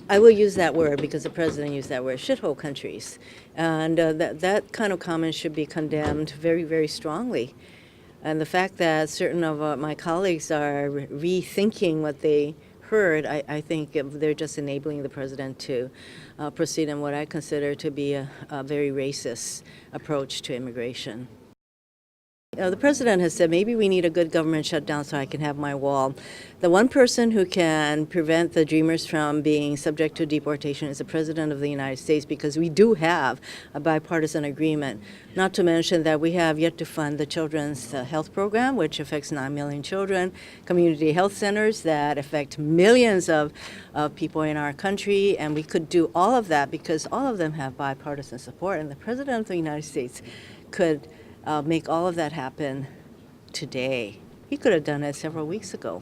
I will use that word because the president used that word, shithole countries. And that kind of comment should be condemned very, very strongly. And the fact that certain of my colleagues are rethinking what they heard, I think they're just enabling the president to proceed in what I consider to be a very racist approach to immigration. The president has said maybe we need a good government shutdown so I can have my wall. The one person who can prevent the Dreamers from being subject to deportation is the president of the United States, because we do have a bipartisan agreement. Not to mention that we have yet to fund the children's health program, which affects 9 million children, community health centers that affect millions of people in our country, and we could do all of that because all of them have bipartisan support, and the president of the United States could make all of that happen today. He could have done it several weeks ago.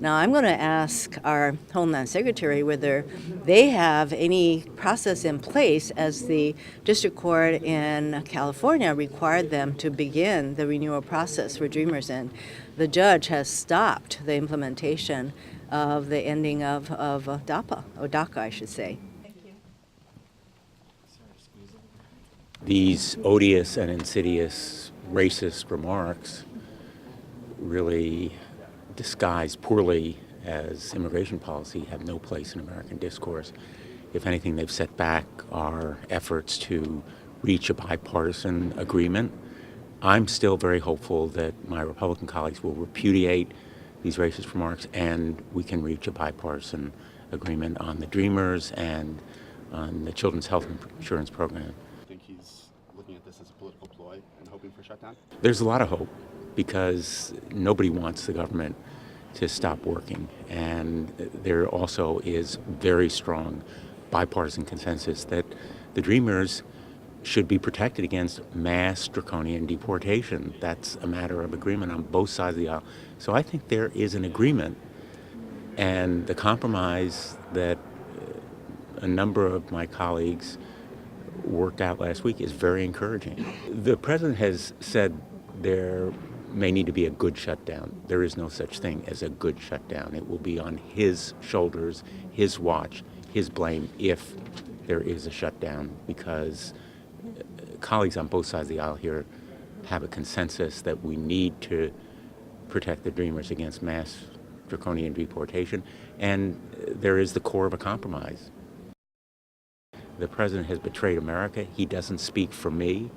Now, I'm going to ask our Homeland Secretary whether they have any process in place, as the district court in California required them to begin the renewal process for Dreamers, and the judge has stopped the implementation of the ending of DAPA, or DACA, I should say. These odious and insidious racist remarks, really disguised poorly as immigration policy, have no place in American discourse. If anything, they've set back our efforts to reach a bipartisan agreement. I'm still very hopeful that my Republican colleagues will repudiate these racist remarks and we can reach a bipartisan agreement on the Dreamers and on the Children's Health Insurance Program. Think he's looking at this as a political ploy and hoping for shutdown? There's a lot of hope because nobody wants the government to stop working. And there also is very strong bipartisan consensus that the Dreamers should be protected against mass draconian deportation. That's a matter of agreement on both sides of the aisle. So I think there is an agreement, and the compromise that a number of my colleagues worked out last week is very encouraging. The president has said there may need to be a good shutdown. There is no such thing as a good shutdown. It will be on his shoulders, his watch, his blame if there is a shutdown, because colleagues on both sides of the aisle here have a consensus that we need to protect the Dreamers against mass draconian deportation, and there is the core of a compromise. The president has betrayed America. He doesn't speak for me.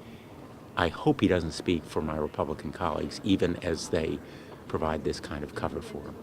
I hope he doesn't speak for my Republican colleagues, even as they provide this kind of cover for him.